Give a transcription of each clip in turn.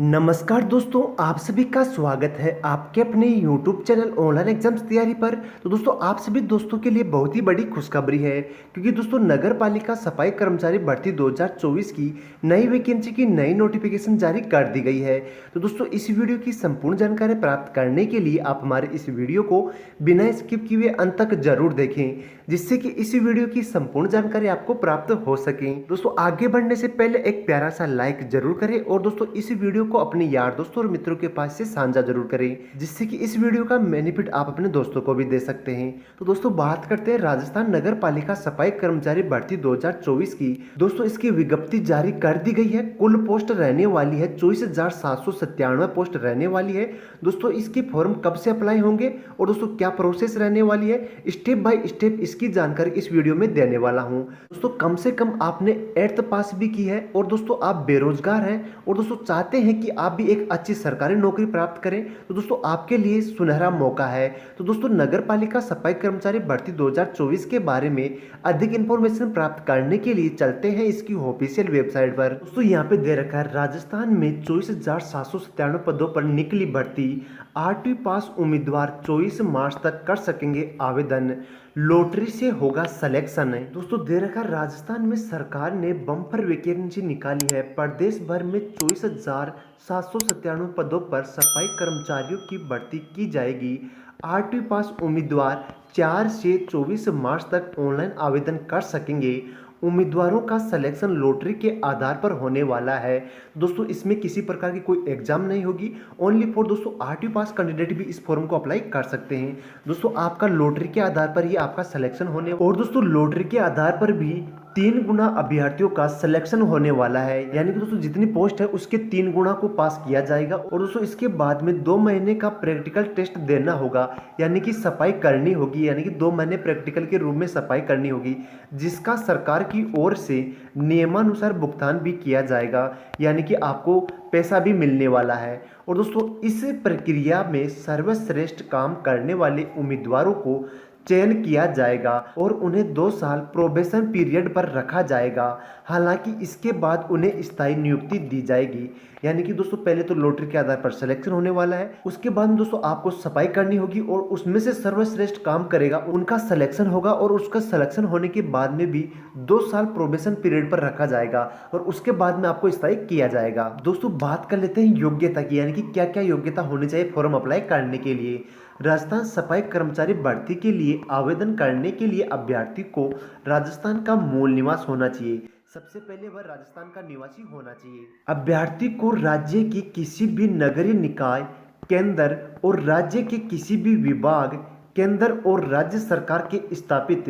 नमस्कार दोस्तों, आप सभी का स्वागत है आपके अपने YouTube चैनल ऑनलाइन एग्जाम्स तैयारी पर। तो दोस्तों आप सभी दोस्तों के लिए बहुत ही बड़ी खुशखबरी है, क्योंकि दोस्तों नगर पालिका सफाई कर्मचारी भर्ती 2024 की नई वैकेंसी की नई नोटिफिकेशन जारी कर दी गई है। तो दोस्तों इस वीडियो की संपूर्ण जानकारी प्राप्त करने के लिए आप हमारे इस वीडियो को बिना स्किप किए अंत तक जरूर देखें, जिससे कि इस वीडियो की संपूर्ण जानकारी आपको प्राप्त हो सके। दोस्तों आगे बढ़ने से पहले एक प्यारा सा लाइक जरूर करें और दोस्तों इस वीडियो को अपने यार दोस्तों और मित्रों के पास से साझा जरूर करें, जिससे कि इस वीडियो का बेनिफिट आप अपने दोस्तों को भी दे सकते हैं। तो दोस्तों बात करते हैं राजस्थान नगर पालिका सफाई कर्मचारी भर्ती 2024 की। दोस्तों इसकी विज्ञप्ति जारी कर दी गई है। कुल पोस्ट रहने वाली है 24,797 पोस्ट रहने वाली है। दोस्तों इसकी फॉर्म कब से अप्लाई होंगे और दोस्तों क्या प्रोसेस रहने वाली है, स्टेप बाय स्टेप इसकी जानकारी इस वीडियो में देने वाला हूं। दोस्तों कम से कम आपने 8th पास भी की है और दोस्तों आप बेरोजगार हैं और दोस्तों चाहते हैं कि आप भी एक अच्छी सरकारी नौकरी प्राप्त करें, तो दोस्तों आपके लिए सुनहरा मौका है। तो दोस्तों नगर पालिका सफाई कर्मचारी भर्ती 2024 के बारे में अधिक इंफॉर्मेशन प्राप्त करने के लिए चलते हैं इसकी ऑफिशियल वेबसाइट पर। दोस्तों यहाँ पे दे रखा है राजस्थान में 24,797 पदों पर निकली भर्ती। 8वीं पास उम्मीदवार 24 मार्च तक कर सकेंगे आवेदन। लॉटरी से होगा सिलेक्शन है। दोस्तों दे रखा राजस्थान में सरकार ने बम्पर वैकेंसी निकाली है। प्रदेश भर में 24,797 पदों पर सफाई कर्मचारियों की भर्ती की जाएगी। 8वीं पास उम्मीदवार 4 से 24 मार्च तक ऑनलाइन आवेदन कर सकेंगे। उम्मीदवारों का सिलेक्शन लॉटरी के आधार पर होने वाला है। दोस्तों इसमें किसी प्रकार की कोई एग्जाम नहीं होगी, ओनली फॉर दोस्तों 8वीं पास कैंडिडेट भी इस फॉर्म को अप्लाई कर सकते हैं। दोस्तों आपका लॉटरी के आधार पर ही आपका सिलेक्शन होने और दोस्तों लॉटरी के आधार पर भी 3 गुना अभ्यर्थियों का सिलेक्शन होने वाला है, यानी कि दोस्तों जितनी पोस्ट है उसके 3 गुना को पास किया जाएगा। और दोस्तों इसके बाद में 2 महीने का प्रैक्टिकल टेस्ट देना होगा, यानी कि सफाई करनी होगी, यानी कि 2 महीने प्रैक्टिकल के रूप में सफाई करनी होगी, जिसका सरकार की ओर से नियमानुसार भुगतान भी किया जाएगा, यानी कि आपको पैसा भी मिलने वाला है। और दोस्तों इस प्रक्रिया में सर्वश्रेष्ठ काम करने वाले उम्मीदवारों को चयन किया जाएगा और उन्हें 2 साल प्रोबेशन पीरियड पर रखा जाएगा। हालांकि इसके बाद उन्हें स्थायी नियुक्ति दी जाएगी, यानी कि दोस्तों पहले तो लॉटरी के आधार पर सिलेक्शन होने वाला है, उसके बाद दोस्तों आपको सफाई करनी होगी और उसमें से सर्वश्रेष्ठ काम करेगा उनका सिलेक्शन होगा और उसका सिलेक्शन होने के बाद में भी 2 साल प्रोबेशन पीरियड पर रखा जाएगा और उसके बाद में आपको स्थायी किया जाएगा। दोस्तों बात कर लेते हैं योग्यता की, यानी कि क्या क्या योग्यता होनी चाहिए फॉर्म अप्लाई करने के लिए। राजस्थान सफाई कर्मचारी भर्ती के लिए आवेदन करने के लिए अभ्यर्थी को राजस्थान का मूल निवास होना चाहिए। सबसे पहले वह राजस्थान का निवासी होना चाहिए। अभ्यर्थी को राज्य की किसी भी नगरीय निकाय, केंद्र और राज्य के किसी भी विभाग, केंद्र और राज्य सरकार के स्थापित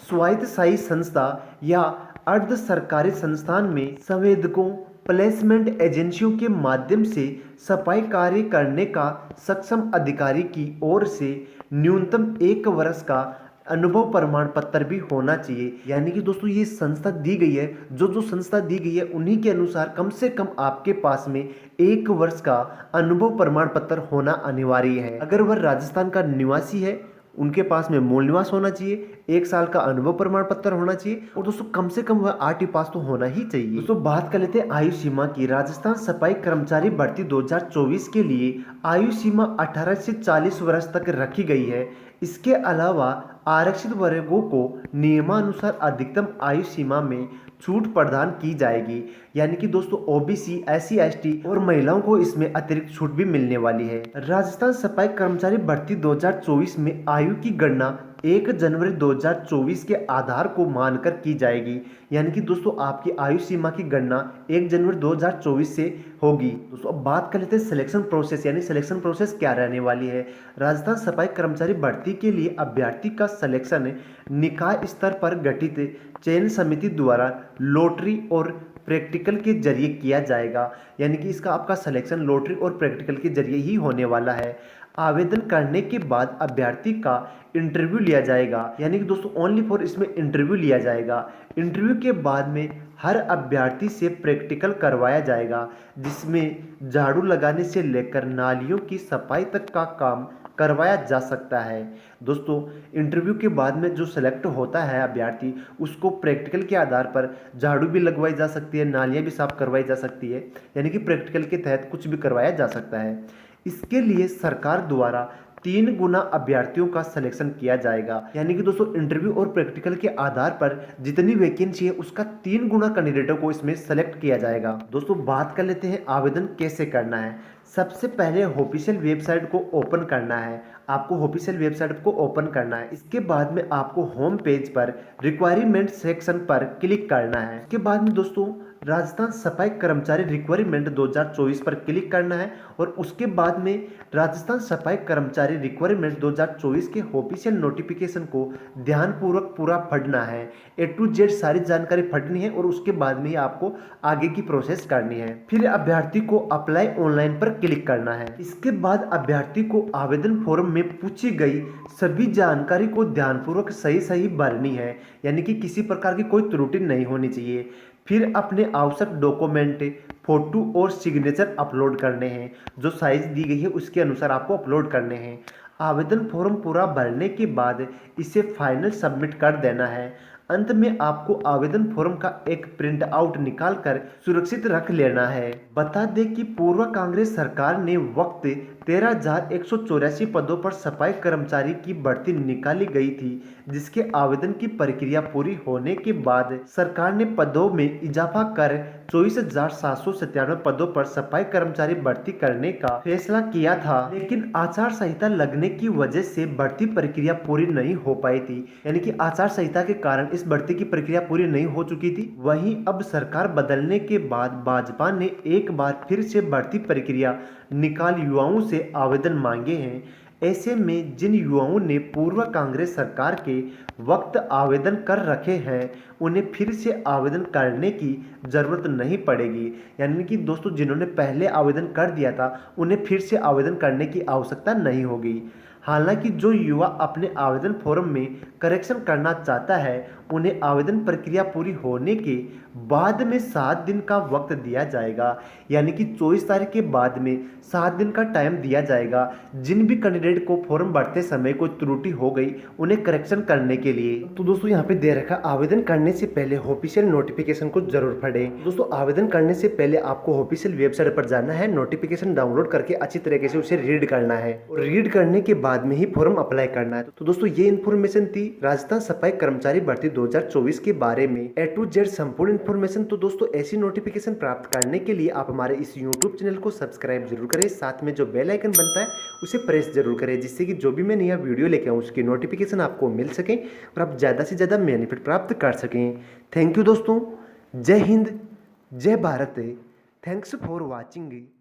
स्वायत्तशासी संस्था या अर्ध सरकारी संस्थान में संवेदकों प्लेसमेंट एजेंसियों के माध्यम से सफाई कार्य करने का सक्षम अधिकारी की ओर से न्यूनतम 1 वर्ष का अनुभव प्रमाण पत्र भी होना चाहिए। यानी कि दोस्तों ये संस्था दी गई है, जो संस्था दी गई है उन्हीं के अनुसार कम से कम आपके पास में 1 वर्ष का अनुभव प्रमाण पत्र होना अनिवार्य है। अगर वह राजस्थान का निवासी है उनके पास में मूल निवास होना चाहिए, 1 साल का अनुभव प्रमाण पत्र होना चाहिए और दोस्तों कम से कम वह 8वीं पास तो होना ही चाहिए। दोस्तों बात कर लेते हैं आयु सीमा की। राजस्थान सफाई कर्मचारी भर्ती 2024 के लिए आयु सीमा 18 से 40 वर्ष तक रखी गई है। इसके अलावा आरक्षित वर्गों को नियमानुसार अधिकतम आयु सीमा में छूट प्रदान की जाएगी, यानी कि दोस्तों ओबीसी, SC ST और महिलाओं को इसमें अतिरिक्त छूट भी मिलने वाली है। राजस्थान सफाई कर्मचारी भर्ती 2024 में आयु की गणना 1 जनवरी 2024 के आधार को मानकर की जाएगी, यानी कि दोस्तों आपकी आयु सीमा की गणना 1 जनवरी 2024 से होगी। दोस्तों अब बात कर लेते हैं सिलेक्शन प्रोसेस, यानी सिलेक्शन प्रोसेस क्या रहने वाली है। राजस्थान सफाई कर्मचारी भर्ती के लिए अभ्यर्थी का सिलेक्शन निकाय स्तर पर गठित चयन समिति द्वारा लॉटरी और प्रैक्टिकल के जरिए किया जाएगा, यानी कि इसका आपका सिलेक्शन लॉटरी और प्रैक्टिकल के जरिए ही होने वाला है। आवेदन करने के बाद अभ्यर्थी का इंटरव्यू लिया जाएगा, यानी कि दोस्तों ओनली फॉर इसमें इंटरव्यू लिया जाएगा। इंटरव्यू के बाद में हर अभ्यर्थी से प्रैक्टिकल करवाया जाएगा, जिसमें झाड़ू लगाने से लेकर नालियों की सफाई तक का काम करवाया जा सकता है। दोस्तों, इंटरव्यू के बाद में जो सेलेक्ट होता है अभ्यर्थी, उसको प्रैक्टिकल के आधार पर झाड़ू भी लगवाई जा सकती है, नालियाँ भी साफ करवाई जा सकती है, यानी कि प्रैक्टिकल के तहत कुछ भी करवाया जा सकता है। इसके लिए सरकार द्वारा 3 गुना अभ्यर्थियों का सिलेक्शन किया जाएगा, यानी कि दोस्तों इंटरव्यू और प्रैक्टिकल के आधार पर जितनी वैकेंसी है उसका 3 गुना कैंडिडेटों को इसमें सेलेक्ट किया जाएगा। दोस्तों, बात कर लेते हैं आवेदन कैसे करना है। सबसे पहले ऑफिशियल वेबसाइट को ओपन करना है। आपको ऑफिशियल वेबसाइट को ओपन करना है। इसके बाद में आपको होम पेज पर रिक्वायरमेंट सेक्शन पर क्लिक करना है। इसके बाद में दोस्तों राजस्थान सफाई कर्मचारी रिक्वायरमेंट 2024 पर क्लिक करना है और उसके बाद में राजस्थान सफाई कर्मचारी रिक्वायरमेंट 2024 के ऑफिशियल नोटिफिकेशन को ध्यानपूर्वक पूरा पढ़ना है। A to Z सारी जानकारी पढ़नी है और उसके बाद में ही आपको आगे की प्रोसेस करनी है। फिर अभ्यर्थी को अप्लाई ऑनलाइन पर क्लिक करना है। इसके बाद अभ्यर्थी को आवेदन फॉर्म में पूछी गई सभी जानकारी को ध्यानपूर्वक सही भरनी है, यानी कि किसी प्रकार की कोई त्रुटि नहीं होनी चाहिए। फिर अपने आवश्यक डॉक्यूमेंट, फोटो और सिग्नेचर अपलोड करने हैं। जो साइज दी गई है उसके अनुसार आपको अपलोड करने हैं। आवेदन फॉर्म पूरा भरने के बाद इसे फाइनल सबमिट कर देना है। अंत में आपको आवेदन फॉर्म का एक प्रिंट आउट निकाल कर सुरक्षित रख लेना है। बता दें कि पूर्व कांग्रेस सरकार ने वक्त 13,184 पदों पर सफाई कर्मचारी की भर्ती निकाली गई थी, जिसके आवेदन की प्रक्रिया पूरी होने के बाद सरकार ने पदों में इजाफा कर 24,797 पदों पर सफाई कर्मचारी भर्ती करने का फैसला किया था। लेकिन आचार संहिता लगने की वजह से भर्ती प्रक्रिया पूरी नहीं हो पाई थी, यानी कि आचार संहिता के कारण इस भर्ती की प्रक्रिया पूरी नहीं हो चुकी थी। वहीं अब सरकार बदलने के बाद भाजपा ने एक बार फिर से भर्ती प्रक्रिया निकाल युवाओं से आवेदन मांगे हैं। ऐसे में जिन युवाओं ने पूर्व कांग्रेस सरकार के वक्त आवेदन कर रखे हैं, उन्हें फिर से आवेदन करने की ज़रूरत नहीं पड़ेगी। यानी कि दोस्तों जिन्होंने पहले आवेदन कर दिया था उन्हें फिर से आवेदन करने की आवश्यकता नहीं होगी। हालांकि जो युवा अपने आवेदन फॉर्म में करेक्शन करना चाहता है, उन्हें आवेदन प्रक्रिया पूरी होने के बाद में 7 दिन का वक्त दिया जाएगा, यानी कि 24 तारीख के बाद में 7 दिन का टाइम दिया जाएगा। जिन भी कैंडिडेट को फॉर्म भरते समय कोई त्रुटि हो गई उन्हें करेक्शन करने के लिए। तो दोस्तों यहाँ पे दे रखा आवेदन करने से पहले ऑफिशियल नोटिफिकेशन को जरूर पढ़ें। दोस्तों आवेदन करने से पहले आपको ऑफिशियल वेबसाइट पर जाना है, नोटिफिकेशन डाउनलोड करके अच्छी तरीके से उसे रीड करना है और रीड करने के बाद में ही फॉर्म अप्लाई करना है। तो दोस्तों ये इन्फॉर्मेशन थी राजस्थान सफाई कर्मचारी भर्ती 2024 के बारे में A to Z संपूर्ण इन्फॉर्मेशन। तो दोस्तों ऐसी नोटिफिकेशन प्राप्त करने के लिए आप हमारे इस यूट्यूब चैनल को सब्सक्राइब जरूर करें, साथ में जो बेल आइकन बनता है उसे प्रेस जरूर करें, जिससे कि जो भी मैं नया वीडियो लेके आऊँ उसकी नोटिफिकेशन आपको मिल सके और आप ज़्यादा से ज़्यादा बेनिफिट प्राप्त कर सकें। थैंक यू दोस्तों। जय हिंद, जय भारत। Thanks for watching.